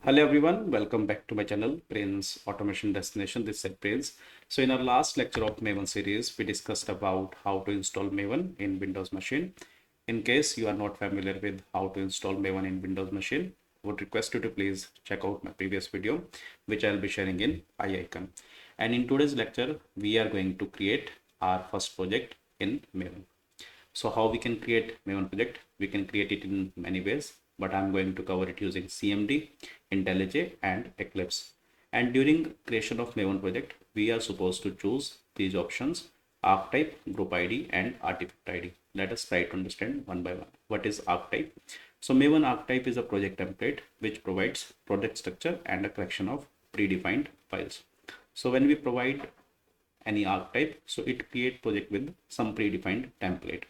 Hello everyone, welcome back to my channel, Prince Automation Destination. This is Prince. So in our last lecture of Maven series, we discussed about how to install Maven in Windows machine. In case you are not familiar with how to install Maven in Windows machine, I would request you to please check out my previous video, which I'll be sharing in I icon. And in today's lecture, we are going to create our first project in Maven. So how we can create Maven project? We can create it in many ways, but I'm going to cover it using CMD, Intellij and Eclipse. And during creation of Maven project, we are supposed to choose these options: archetype, group ID and artifact ID. Let us try to understand one by one. What is archetype? So Maven archetype is a project template which provides project structure and a collection of predefined files. So when we provide any archetype, so it creates project with some predefined template.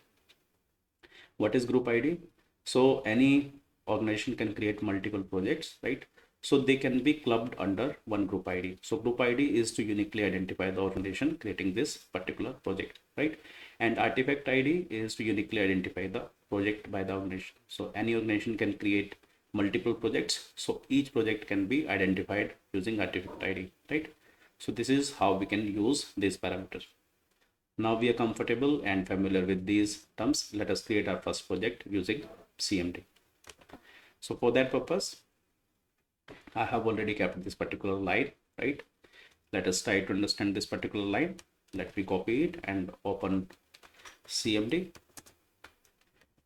What is group ID? So any organization can create multiple projects, right? So they can be clubbed under one group ID. So group ID is to uniquely identify the organization creating this particular project, right? And artifact ID is to uniquely identify the project by the organization. So any organization can create multiple projects. So each project can be identified using artifact ID, right? So this is how we can use these parameters. Now we are comfortable and familiar with these terms. Let us create our first project using CMD. So for that purpose, I have already kept this particular line, right? Let us try to understand this particular line. Let me copy it and open CMD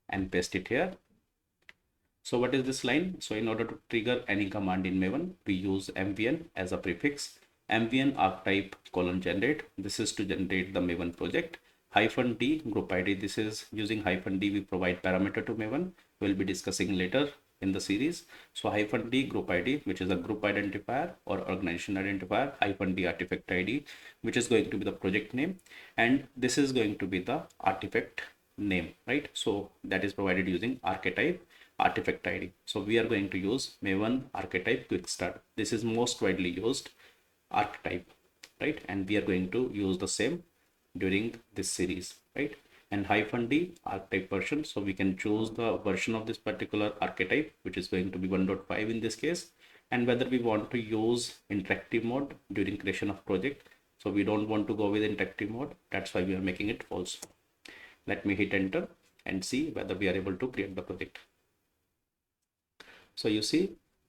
and paste it here. So what is this line? So in order to trigger any command in Maven, we use mvn as a prefix. Mvn archetype :generate. This is to generate the Maven project. -d group ID. This is using -d we provide parameter to Maven. We'll be discussing later in the series. So -d group ID, which is a group identifier or organization identifier. -d artifact ID, which is going to be the project name, and this is going to be the artifact name, right? So that is provided using archetype artifact ID. So we are going to use maven-archetype-quickstart. This is most widely used archetype, right? And we are going to use the same during this series, right? And -d archetype version. So we can choose the version of this particular archetype, which is going to be 1.5 in this case, and whether we want to use interactive mode during creation of project. So we don't want to go with interactive mode. That's why we are making it false. Let me hit enter and see whether we are able to create the project. So you see,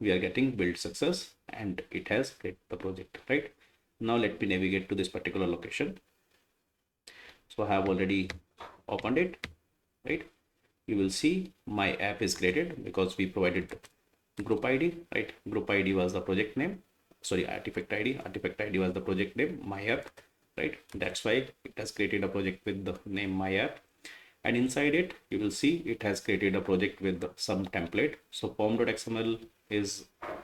we are getting build success and it has created the project, right? Now let me navigate to this particular location. So I have already opened it, right? You will see my app is created because we provided group ID, right? Group ID was the project name, sorry, artifact ID was the project name, my app, right? That's why it has created a project with the name my app. And inside it, you will see it has created a project with some template. So pom.xml is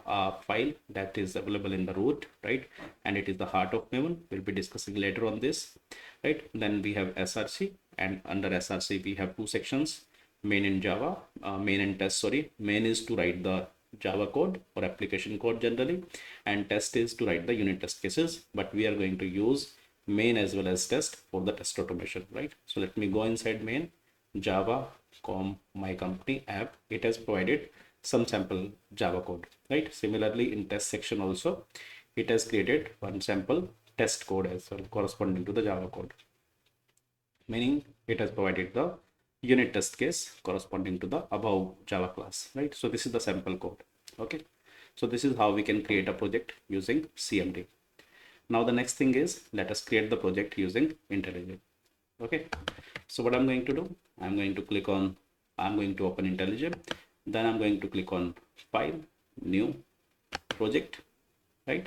a file that is available in the root, right? And it is the heart of Maven. We'll be discussing later on this, right? Then we have src, and under src we have two sections: main in Java, main and test. Sorry, main is to write the Java code or application code generally, and test is to write the unit test cases. But we are going to use main as well as test for the test automation, right? So let me go inside main, Java com.mycompany.app. It has provided some sample Java code, right? Similarly in test section also, it has created one sample test code as well corresponding to the Java code, meaning it has provided the unit test case corresponding to the above Java class, right? So this is the sample code. Okay, so this is how we can create a project using CMD. Now the next thing is, let us create the project using Intellij. Okay, so what I'm going to do, I'm going to open Intellij, then I'm going to click on file, new project, right?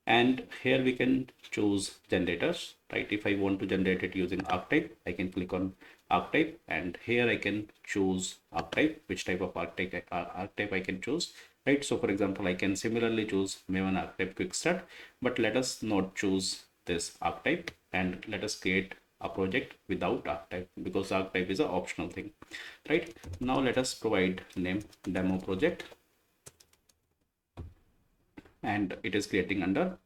And here we can choose generators, right? If I want to generate it using archetype, I can click on archetype, and here I can choose archetype, which type of archetype I can choose, right? So for example, I can similarly choose maven-archetype-quickstart, but let us not choose this archetype, and let us create a project without archetype, because archetype is an optional thing, right? Now let us provide name demo project, and it is creating under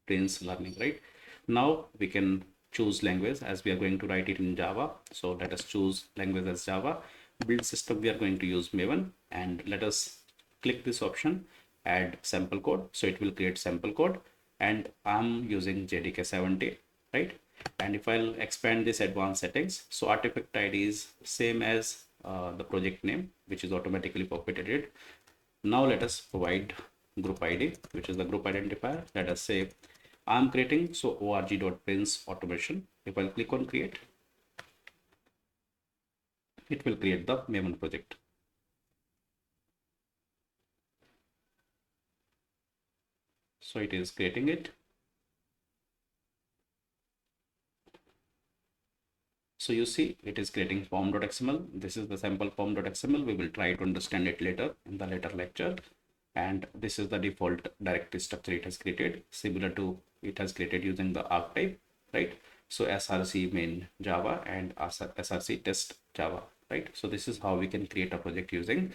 Prince learning, right? Now we can choose language, as we are going to write it in Java. So let us choose language as Java. Build system, we are going to use Maven, and let us click this option add sample code. So it will create sample code, and I'm using JDK 70, right? And if I'll expand this advanced settings, so artifact ID is same as the project name, which is automatically populated. Now let us provide group ID, which is the group identifier. Let us say I'm creating, so org.prince automation. If I'll click on create, it will create the Maven project. So it is creating it. So you see it is creating form.xml. This is the sample form.xml. We will try to understand it later in the later lecture. And this is the default directory structure it has created, similar to it has created using the archetype, right? So src main Java and src test Java, right? So this is how we can create a project using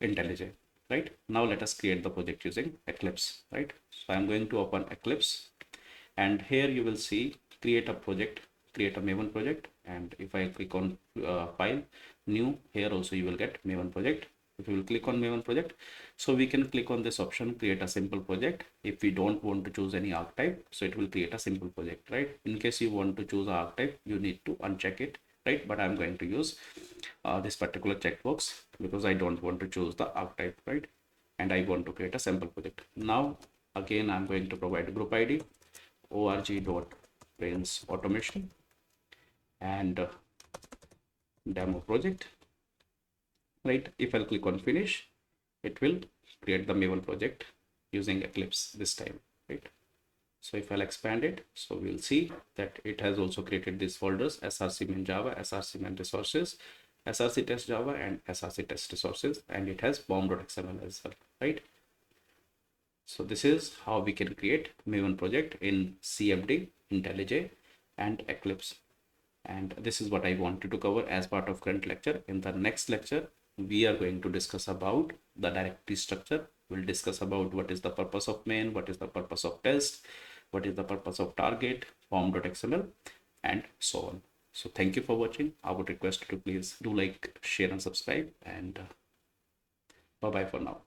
Intellij, right? Now let us create the project using Eclipse, right? So I'm going to open Eclipse, and here you will see create a project, create a Maven project. And if I click on file, new, here also you will get Maven project. If you will click on Maven project, so we can click on this option, create a simple project. If we don't want to choose any archetype, so it will create a simple project, right? In case you want to choose archetype, you need to uncheck it, right? But I'm going to use this particular checkbox because I don't want to choose the archetype, right? And I want to create a sample project. Now again, I'm going to provide group ID org.prince automation and demo project, right? If I'll click on finish, it will create the Maven project using Eclipse this time, right? So if I'll expand it, so we'll see that it has also created these folders: src main Java, src main resources, src test Java, and src test resources, and it has bomb.xml as well, right? So this is how we can create Maven project in CMD, Intellij, and Eclipse. And this is what I wanted to cover as part of current lecture. In the next lecture, we are going to discuss about the directory structure. We'll discuss about what is the purpose of main, what is the purpose of test, what is the purpose of target, form.xml, and so on. So thank you for watching. I would request you to please do like, share, and subscribe, and bye bye for now.